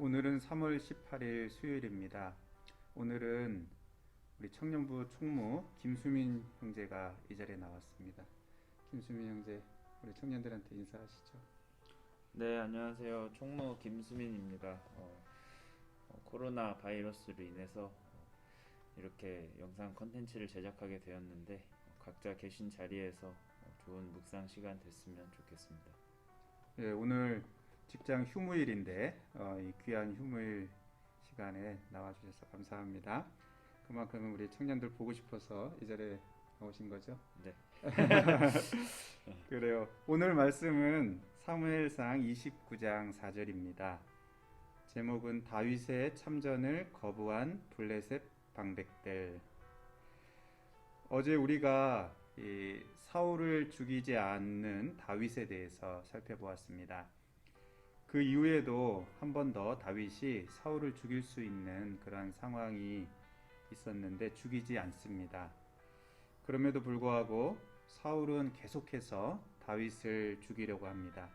오늘은 3월 18일 수요일입니다. 오늘은 우리 청년부 총무 김수민 형제가 이 자리에 나왔습니다. 김수민 형제, 우리 청년들한테 인사하시죠. 네, 안녕하세요. 총무 김수민입니다. 코로나 바이러스로 인해서 이렇게 영상 컨텐츠를 제작하게 되었는데 각자 계신 자리에서 좋은 묵상 시간 됐으면 좋겠습니다. 예, 오늘 직장 휴무일인데 이 귀한 휴무일 시간에 나와주셔서 감사합니다. 그만큼 우리 청년들 보고 싶어서 이 자리에 나오신 거죠? 네. 그래요. 오늘 말씀은 사무엘상 29장 4절입니다. 제목은 다윗의 참전을 거부한 블레셋 방백들. 어제 우리가 이 사울을 죽이지 않는 다윗에 대해서 살펴보았습니다. 그 이후에도 한 번 더 다윗이 사울을 죽일 수 있는 그런 상황이 있었는데 죽이지 않습니다. 그럼에도 불구하고 사울은 계속해서 다윗을 죽이려고 합니다.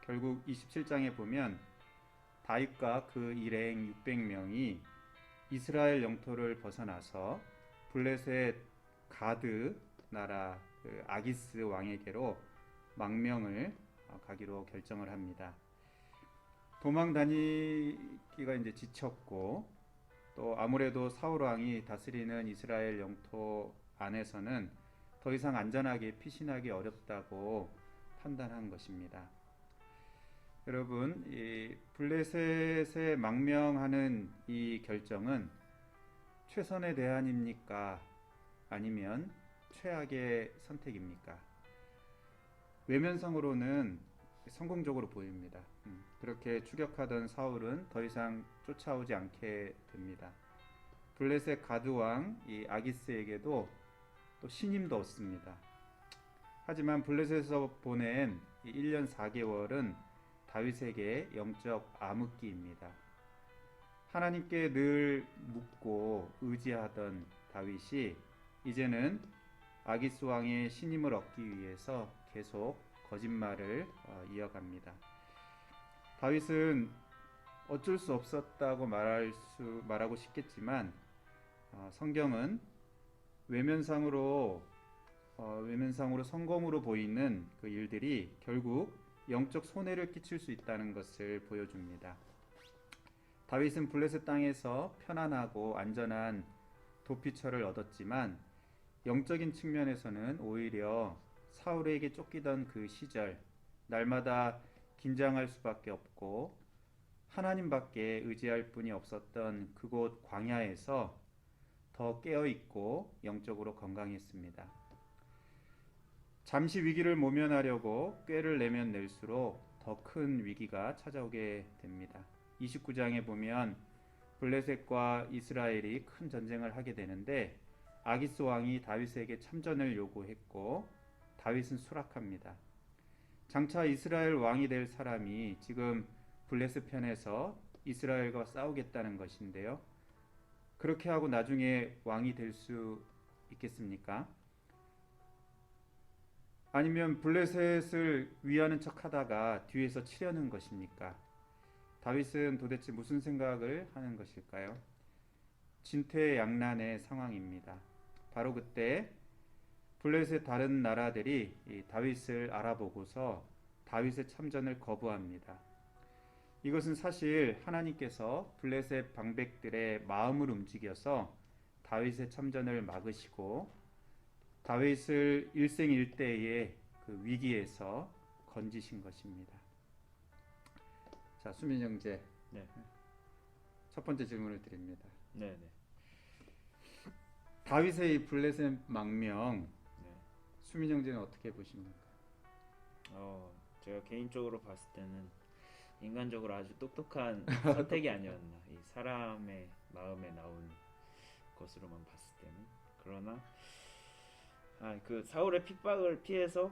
결국 27장에 보면 다윗과 그 일행 600명이 이스라엘 영토를 벗어나서 블레셋 가드 나라 그 아기스 왕에게로 망명을 가기로 결정을 합니다. 도망 다니기가 이제 지쳤고 또 아무래도 사울 왕이 다스리는 이스라엘 영토 안에서는 더 이상 안전하게 피신하기 어렵다고 판단한 것입니다. 여러분, 이 블레셋에 망명하는 이 결정은 최선의 대안입니까? 아니면 최악의 선택입니까? 외면상으로는 성공적으로 보입니다. 그렇게 추격하던 사울은 더 이상 쫓아오지 않게 됩니다. 블레셋 가드왕 이 아기스에게도 또 신임도 얻습니다. 하지만 블레셋에서 보낸 1년 4개월은 다윗에게 영적 암흑기입니다. 하나님께 늘 묻고 의지하던 다윗이 이제는 아기스 왕의 신임을 얻기 위해서 계속 거짓말을 이어갑니다. 다윗은 어쩔 수 없었다고 말하고 싶겠지만 성경은 외면상으로 성공으로 보이는 그 일들이 결국 영적 손해를 끼칠 수 있다는 것을 보여줍니다. 다윗은 블레셋 땅에서 편안하고 안전한 도피처를 얻었지만 영적인 측면에서는 오히려 사울에게 쫓기던 그 시절 날마다 긴장할 수밖에 없고 하나님밖에 의지할 분이 없었던 그곳 광야에서 더 깨어있고 영적으로 건강했습니다. 잠시 위기를 모면하려고 꾀를 내면 낼수록 더 큰 위기가 찾아오게 됩니다. 29장에 보면 블레셋과 이스라엘이 큰 전쟁을 하게 되는데 아기스 왕이 다윗에게 참전을 요구했고 다윗은 수락합니다. 장차 이스라엘 왕이 될 사람이 지금 블레셋 편에서 이스라엘과 싸우겠다는 것인데요. 그렇게 하고 나중에 왕이 될 수 있겠습니까? 아니면 블레셋을 위하는 척 하다가 뒤에서 치려는 것입니까? 다윗은 도대체 무슨 생각을 하는 것일까요? 진퇴양난의 상황입니다. 바로 그때 블레셋 다른 나라들이 이 다윗을 알아보고서 다윗의 참전을 거부합니다. 이것은 사실 하나님께서 블레셋 방백들의 마음을 움직여서 다윗의 참전을 막으시고 다윗을 일생일대의 그 위기에서 건지신 것입니다. 자, 수민 형제, 네. 첫 번째 질문을 드립니다. 네, 네. 다윗의 이 블레셋 망명, 네. 수민 형제는 어떻게 보십니까? 제가 개인적으로 봤을 때는 인간적으로 아주 똑똑한 선택이 아니었나. 이 사람의 마음에 나온 것으로만 봤을 때는. 그러나 그 사울의 핍박을 피해서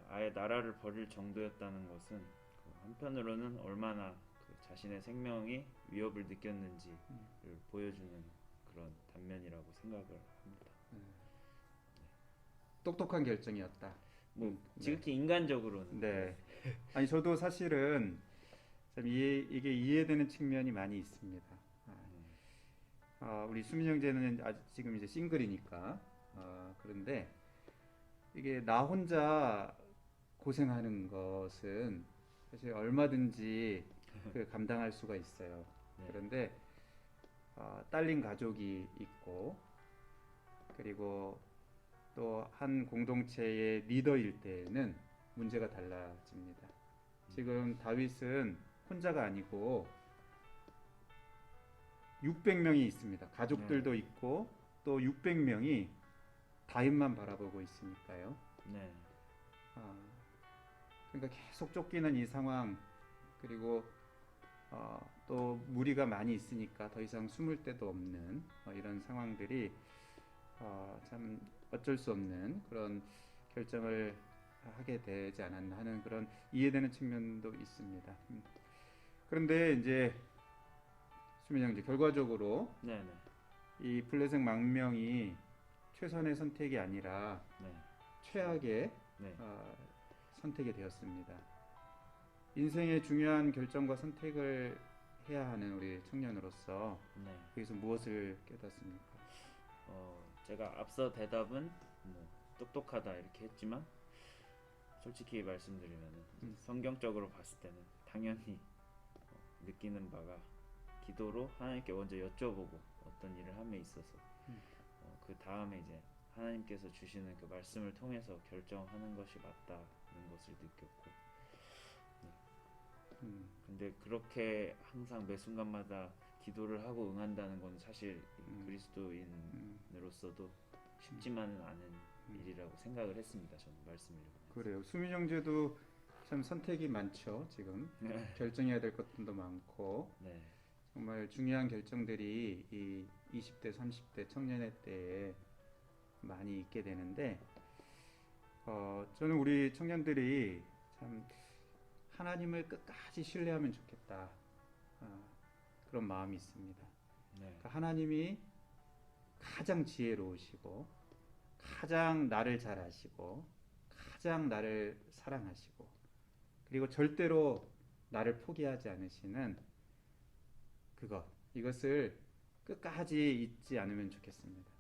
아예 나라를 버릴 정도였다는 것은 한편으로는 얼마나 자신의 생명이 위협을 느꼈는지를 보여주는 그런 단면이라고 생각을 합니다. 똑똑한 결정이었다. 뭐 네. 지극히 인간적으로는 네. 아니 저도 사실은 참 이게 이해되는 측면이 많이 있습니다. 우리 수민 형제는 아직 지금 이제 싱글이니까 그런데 이게 나 혼자 고생하는 것은 사실 얼마든지 그 감당할 수가 있어요. 네. 그런데 딸린 가족이 있고 그리고 또 한 공동체의 리더일 때에는 문제가 달라집니다. 지금 다윗은 혼자가 아니고 600명이 있습니다. 가족들도 있고 또 600명이 다윗만 바라보고 있으니까요. 네. 아, 그러니까 계속 쫓기는 이 상황 그리고 또 무리가 많이 있으니까 더 이상 숨을 데도 없는 이런 상황들이 참 어쩔 수 없는 그런 결정을 하게 되지 않았나 하는 그런 이해되는 측면도 있습니다. 그런데 이제 수민 형제 결과적으로 네. 네. 이 블레셋 망명이 최선의 선택이 아니라 네. 최악의 네. 선택이 되었습니다. 인생의 중요한 결정과 선택을 해야 하는 우리 청년으로서 네. 여기서 무엇을 깨닫습니까? 제가 앞서 대답은 뭐 똑똑하다 이렇게 했지만 솔직히 말씀드리면은 성경적으로 봤을 때는 당연히 느끼는 바가 기도로 하나님께 먼저 여쭤보고 어떤 일을 함에 있어서 그 다음에 이제 하나님께서 주시는 그 말씀을 통해서 결정하는 것이 맞다는 것을 느꼈고 근데 그렇게 항상 매 순간마다 기도를 하고 응한다는 건 사실 그리스도인으로서도 쉽지만은 않은 일이라고 생각을 했습니다. 저는 말씀을 읽으면서. 그래요. 수민 형제도 참 선택이 많죠. 지금 네. 결정해야 될 것들도 많고 네. 정말 중요한 결정들이 이 20대, 30대 청년의 때에 많이 있게 되는데 저는 우리 청년들이 참 하나님을 끝까지 신뢰하면 좋겠다 그런 마음이 있습니다. 네. 그러니까 하나님이 가장 지혜로우시고 가장 나를 잘 아시고 가장 나를 사랑하시고 그리고 절대로 나를 포기하지 않으시는 이것을 끝까지 잊지 않으면 좋겠습니다.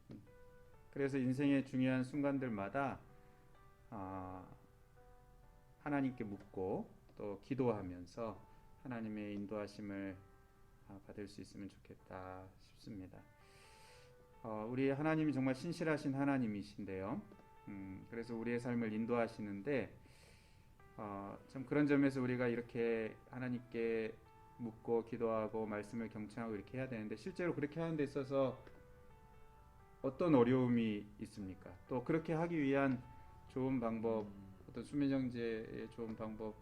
그래서 인생의 중요한 순간들마다 하나님께 묻고 또 기도하면서 하나님의 인도하심을 받을 수 있으면 좋겠다 싶습니다. 우리 하나님이 정말 신실하신 하나님이신데요. 그래서 우리의 삶을 인도하시는데 참 그런 점에서 우리가 이렇게 하나님께 묻고 기도하고 말씀을 경청하고 이렇게 해야 되는데 실제로 그렇게 하는 데 있어서 어떤 어려움이 있습니까? 또 그렇게 하기 위한 좋은 방법 어떤 수민 형제의 좋은 방법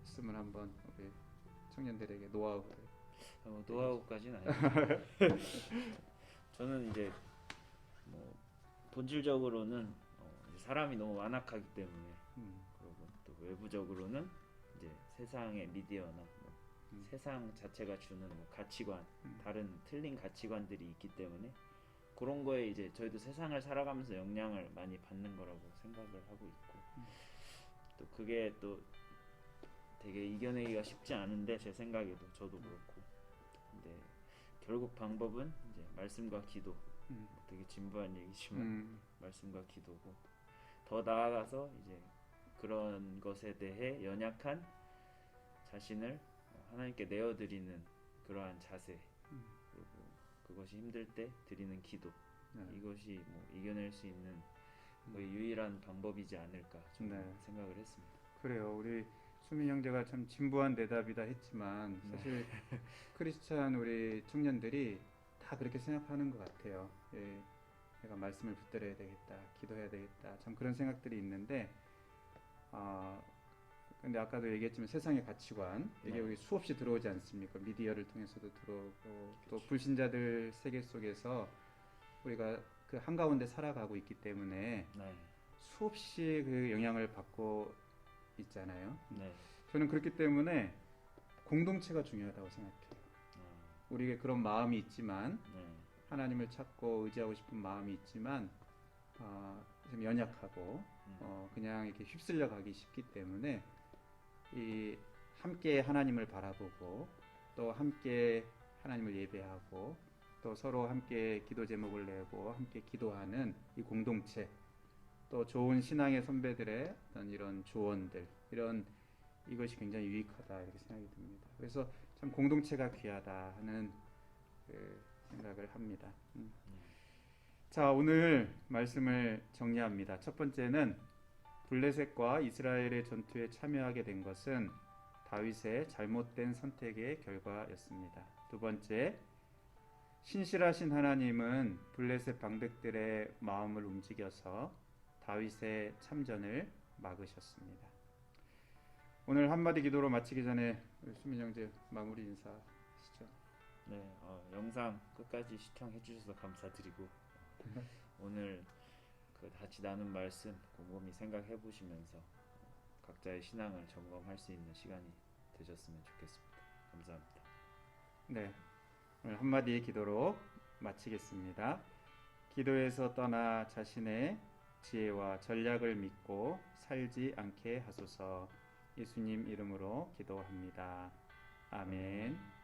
있으면 한번 우리 청년들에게 노하우를 노하우까지는 아니고 저는 이제 뭐 본질적으로는 이제 사람이 너무 완악하기 때문에 그리고 또 외부적으로는 이제 세상의 미디어나 뭐 세상 자체가 주는 뭐 가치관 다른 틀린 가치관들이 있기 때문에 그런 거에 이제 저희도 세상을 살아가면서 영향을 많이 받는 거라고 생각을 하고 있고 또 그게 또 되게 이겨내기가 쉽지 않은데 제 생각에도 저도 그렇고 근데 결국 방법은 이제 말씀과 기도 되게 진부한 얘기지만 말씀과 기도고 더 나아가서 이제 그런 것에 대해 연약한 자신을 하나님께 내어드리는 그러한 자세 그리고 그것이 힘들 때 드리는 기도 이것이 뭐 이겨낼 수 있는 거의 유일한 방법이지 않을까 저는 생각을 했습니다. 그래요. 우리 수민 형제가 참 진부한 대답이다 했지만 사실 크리스찬 우리 청년들이 다 그렇게 생각하는 것 같아요. 예, 내가 말씀을 붙들어야 되겠다, 기도해야 되겠다, 참 그런 생각들이 있는데, 근데 아까도 얘기했지만 세상의 가치관 이게 여기 수없이 들어오지 않습니까? 미디어를 통해서도 들어오고 또 불신자들 세계 속에서 우리가 그 한가운데 살아가고 있기 때문에 수없이 그 영향을 받고 있잖아요. 저는 그렇기 때문에 공동체가 중요하다고 생각해요. 우리에게 그런 마음이 있지만 하나님을 찾고 의지하고 싶은 마음이 있지만 좀 연약하고 그냥 이렇게 휩쓸려 가기 쉽기 때문에 이 함께 하나님을 바라보고 또 함께 하나님을 예배하고 또 서로 함께 기도 제목을 내고 함께 기도하는 이 공동체, 또 좋은 신앙의 선배들의 어떤 이런 조언들, 이런 이것이 굉장히 유익하다 이렇게 생각이 듭니다. 그래서 참 공동체가 귀하다 하는 그 생각을 합니다. 자, 오늘 말씀을 정리합니다. 첫 번째는 블레셋과 이스라엘의 전투에 참여하게 된 것은 다윗의 잘못된 선택의 결과였습니다. 두 번째, 신실하신 하나님은 블레셋 방백들의 마음을 움직여서 다윗의 참전을 막으셨습니다. 오늘 한마디 기도로 마치기 전에 수민 형제 마무리 인사하시죠. 네, 영상 끝까지 시청해 주셔서 감사드리고 오늘 그 같이 나눈 말씀 곰곰이 생각해 보시면서 각자의 신앙을 점검할 수 있는 시간이 되셨으면 좋겠습니다. 감사합니다. 네, 오늘 한마디 기도로 마치겠습니다. 기도에서 떠나 자신의 지혜와 전략을 믿고 살지 않게 하소서. 예수님 이름으로 기도합니다. 아멘.